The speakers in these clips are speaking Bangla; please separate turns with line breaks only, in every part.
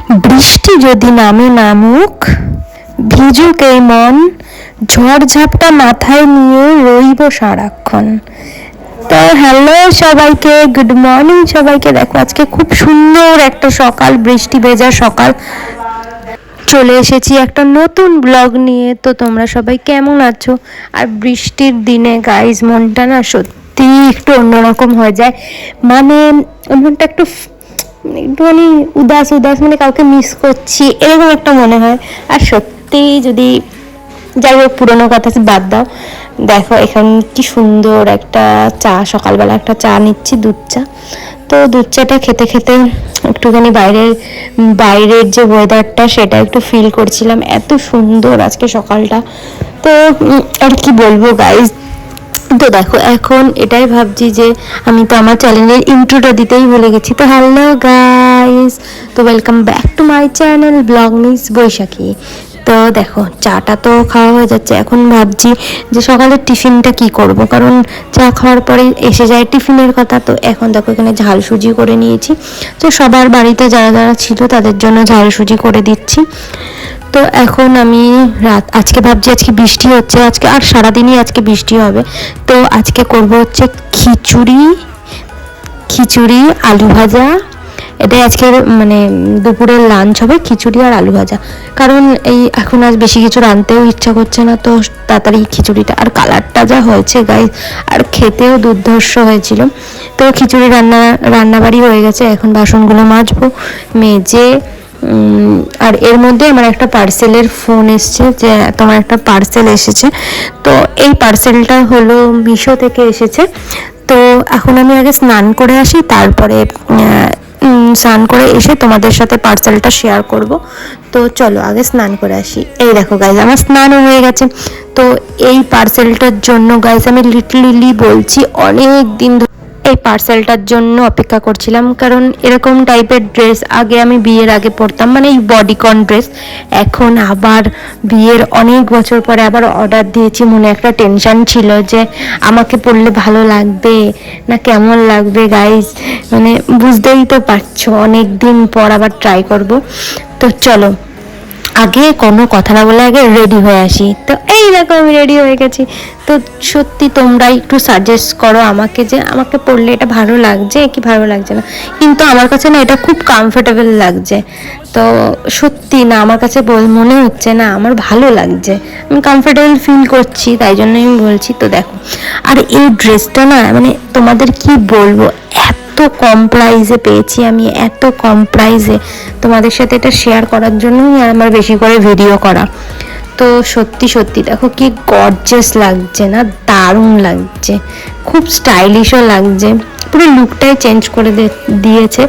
বৃষ্টি যদি নামে নামুক, ভিজুক এই মন, ঝড়-ঝাপটা মাথায় নিয়ে রইব সারাক্ষণ। তো হ্যালো সবাইকে, গুড মর্নিং সবাইকে। দেখো আজকে খুব সুন্দর একটা সকাল, বৃষ্টি ভেজা সকাল, চলে এসেছি একটা নতুন ব্লগ নিয়ে। তো তোমরা সবাই কেমন আছো? আর বৃষ্টির দিনে গাইজ মনটা না সত্যি একটু অন্যরকম হয়ে যায়, মানে মনটা একটুখানি উদাস উদাস, মানে কাউকে মিস করছি এরকম একটা মনে হয়। আর সত্যি যদি যাই হোক, পুরোনো কথা বাদ দাও, দেখো এখন কি সুন্দর একটা চা, সকালবেলা একটা চা নিচ্ছি, দুধ চা। তো দুধ চাটা খেতে খেতে একটুখানি বাইরের যে ওয়েদারটা সেটা একটু ফিল করছিলাম, এত সুন্দর আজকে সকালটা। তো আর কি বলবো গাইজ, তো দেখো এখন এটাই ভাবছি যে আমি তো আমার চ্যানেলের ইন্ট্রোটা দিতেই ভুলে গেছি। তো হ্যালো গাইজ, তো welcome back to my channel blog miss Baishakhi. তো দেখো চাটা তো খাওয়া হয়ে যাচ্ছে, এখন ভাবছি যে সকালের টিফিনটা কি করব, কারণ চা খাওয়ার পরে এসে যায় টিফিনের কথা। তো এখন দেখো এখানে ঝাল সুজি করে নিয়েছি, তো সবার বাড়িতে যারা যারা ছিল তাদের জন্য ঝাল সুজি করে দিচ্ছি। তো এখন আমি আজকে ভাবছি, আজকে বৃষ্টি হচ্ছে, আজকে আর সারাদিনই আজকে বৃষ্টি হবে। তো আজকে করব হচ্ছে খিচুড়ি আলু ভাজা। এটাই আজকের মানে দুপুরের লাঞ্চ হবে, খিচুড়ি আর আলু ভাজা। কারণ এই এখন আজ বেশি কিছু রাঁধতেও ইচ্ছা করছে না, তো তাড়াতাড়ি খিচুড়িটা, আর কালারটা যা হয়েছে গাইস, আর খেতেও দুর্ধর্ষ হয়েছিল। তো খিচুড়ি রান্নাবাড়ি হয়ে গেছে, এখন বাসনগুলো মাজবো, মেজে। আর এর মধ্যে আমার একটা পার্সেলের ফোন এসছে যে তোমার একটা পার্সেল এসেছে। তো এই পার্সেলটা হলো মিশো থেকে এসেছে। তো এখন আমি আগে স্নান করে আসি, তারপরে স্নান করে এসে তোমাদের সাথে পার্সেলটা শেয়ার করব। তো চলো আগে স্নান করে আসি। এই দেখো গাইজ, আমার স্নানও হয়ে গেছে। তো এই পার্সেলটার জন্য গাইজ আমি লিটারেলি বলছি অনেক দিন এই পার্সেলটার জন্য অপেক্ষা করছিলাম, কারণ এরকম টাইপের ড্রেস আগে আমি বিয়ের আগে পরতাম, মানে এই বডিকন ড্রেস। এখন আবার বিয়ের অনেক বছর পরে আবার অর্ডার দিয়েছি, মনে একটা টেনশন ছিল যে আমাকে পরলে ভালো লাগবে না কেমন লাগবে গাইজ, মানে বুঝতেই তো পারছো অনেক দিন পর আবার ট্রাই করব। তো চলো আগে কোনো কথা না বলে আগে রেডি হয়ে আসি। তো এই দেখো আমি রেডি হয়ে গেছি। তো সত্যি তোমরা একটু সাজেস্ট করো আমাকে যে আমাকে পরলে এটা ভালো লাগছে কি ভালো লাগছে না। কিন্তু আমার কাছে না এটা খুব কমফোর্টেবল লাগছে। তো সত্যি না, আমার কাছে মনে হচ্ছে না আমার ভালো লাগছে, আমি কমফোর্টেবল ফিল করছি, তাই জন্য আমি বলছি। তো দেখো, আর এই ড্রেসটা না মানে তোমাদের কি বলবো, এত কম প্রাইসে পেয়েছি আমি, এত কম প্রাইসে তোমাদের সাথে এটা শেয়ার করার জন্যই আমার বেশি করে ভিডিও করা। তো সত্যি সত্যি দেখো কি গর্জিয়াস লাগছে না, দারুণ লাগছে, খুব স্টাইলিশও লাগছে, পুরো লুকটাই চেঞ্জ করে দিয়েছে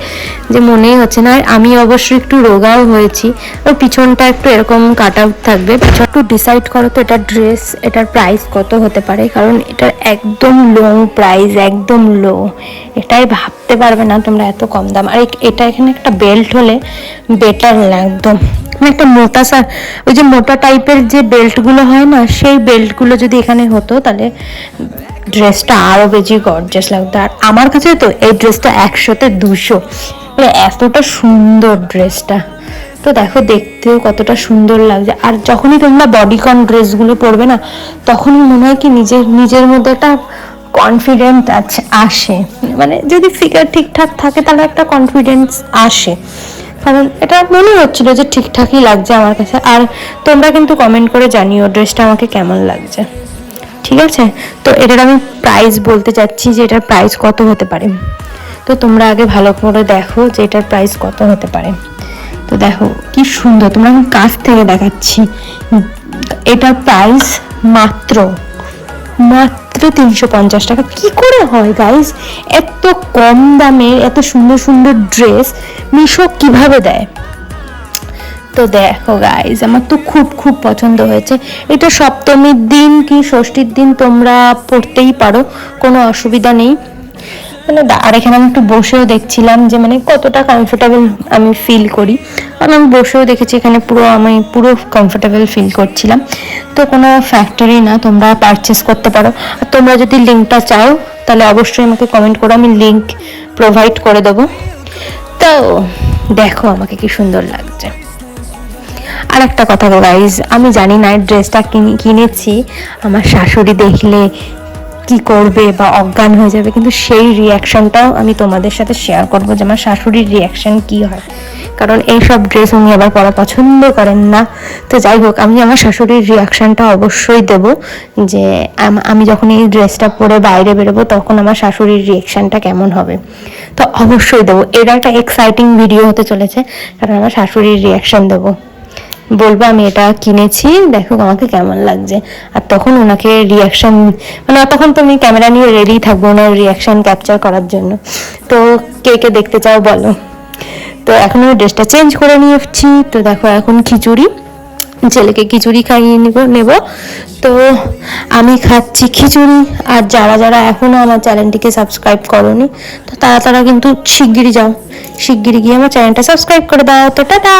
যে মনেই হচ্ছে না। আর আমি অবশ্যই একটু রোগাও হয়েছি, ওর পিছনটা একটু এরকম কাট আউট থাকবে। একটু ডিসাইড করো তো এটার প্রাইস কত হতে পারে, কারণ এটার একদম লো প্রাইস, একদম লো, এটাই ভাবতে পারবে না তোমরা এত কম দাম। আর এটা এখানে একটা বেল্ট হলে বেটার না, একদম মানে একটা মোটা ওই যে মোটা টাইপের যে বেল্টগুলো হয় না, সেই বেল্টগুলো যদি এখানে হতো তাহলে ড্রেসটা আরও বেশি গর্জাস লাগতো। আর আমার কাছে তো এই ড্রেসটা 100-তে 200, মানে এতটা সুন্দর ড্রেসটা। তো দেখো দেখতেও কতটা সুন্দর লাগছে। আর যখনই তোমরা বডিকন ড্রেসগুলো পরবে না, তখনই মনে হয় কি নিজের মধ্যে একটা কনফিডেন্স আসে, মানে যদি ফিগার ঠিকঠাক থাকে তাহলে একটা কনফিডেন্স আসে। কারণ এটা মনে হচ্ছিল যে ঠিকঠাকই লাগছে আমার কাছে। আর তোমরা কিন্তু কমেন্ট করে জানিও ড্রেসটা আমাকে কেমন লাগছে, ঠিক আছে? তো এটার আমি প্রাইস বলতে চাচ্ছি যে এটার প্রাইস কত হতে পারে। তো তোমরা আগে ভালো করে দেখো যে এটার প্রাইস কত হতে পারে। তো দেখো কি সুন্দর, তোমরা আমি কাছ থেকে দেখাচ্ছি। এটার প্রাইস মাত্র 350 টাকা। কি করে হয় গাইজ, এত কম দামে এত সুন্দর সুন্দর ড্রেস মিশো কিভাবে দেয়? তো দেখো গাইজ, আমার তো খুব খুব পছন্দ হয়েছে। এটা সপ্তমীর দিন কি ষষ্ঠীর দিন তোমরা পড়তেই পারো, কোনো অসুবিধা নেই। মানে আর এখানে আমি একটু বসেও দেখছিলাম যে মানে কতটা কমফোর্টেবল আমি ফিল করি, কারণ আমি বসেও দেখেছি এখানে আমি পুরো কমফোর্টেবল ফিল করছিলাম। তো কোনো ফ্যাক্টরি না, তোমরা পারচেস করতে পারো। আর তোমরা যদি লিঙ্কটা চাও তাহলে অবশ্যই আমাকে কমেন্ট করো, আমি লিঙ্ক প্রোভাইড করে দেবো। তো দেখো আমাকে কি সুন্দর লাগছে। আর একটা কথা গাইজ, আমি জানি না ড্রেসটা কিনেছি আমার শাশুড়ি দেখলে কি করবে বা অজ্ঞান হয়ে যাবে, কিন্তু সেই রিয়াকশনটাও আমি তোমাদের সাথে শেয়ার করবো যে আমার শাশুড়ির রিয়াকশন কি হয়, কারণ এইসব ড্রেস উনি আবার পরা পছন্দ করেন না। তো যাই হোক, আমি আমার শাশুড়ির রিয়াকশনটা অবশ্যই দেব, যে আমি যখন এই ড্রেসটা পরে বাইরে বেরোবো তখন আমার শাশুড়ির রিয়াকশনটা কেমন হবে। তো অবশ্যই দেবো, এটা একটা এক্সাইটিং ভিডিও হতে চলেছে, কারণ আমার শাশুড়ির রিয়াকশন দেবো, বলবো আমি এটা কিনেছি, দেখো আমাকে কেমন লাগছে। আর তখন ওনাকে রিয়াকশন, মানে তখন তো আমি ক্যামেরা নিয়ে রেডি থাকবো ওনার রিয়াকশন ক্যাপচার করার জন্য। তো কে কে দেখতে চাও বলো। তো এখন আমি ড্রেসটা চেঞ্জ করে নিয়েছি। তো দেখো এখন খিচুড়ি, ছেলেকে খিচুড়ি খাইয়ে নেব। তো আমি খাচ্ছি খিচুড়ি। আর যারা যারা এখনো আমার চ্যানেলটিকে সাবস্ক্রাইব করোনি, তো তারা কিন্তু শিগগিরই যাও, শিগগিরই গিয়ে আমার চ্যানেলটা সাবস্ক্রাইব করে দাও। তো টাটা।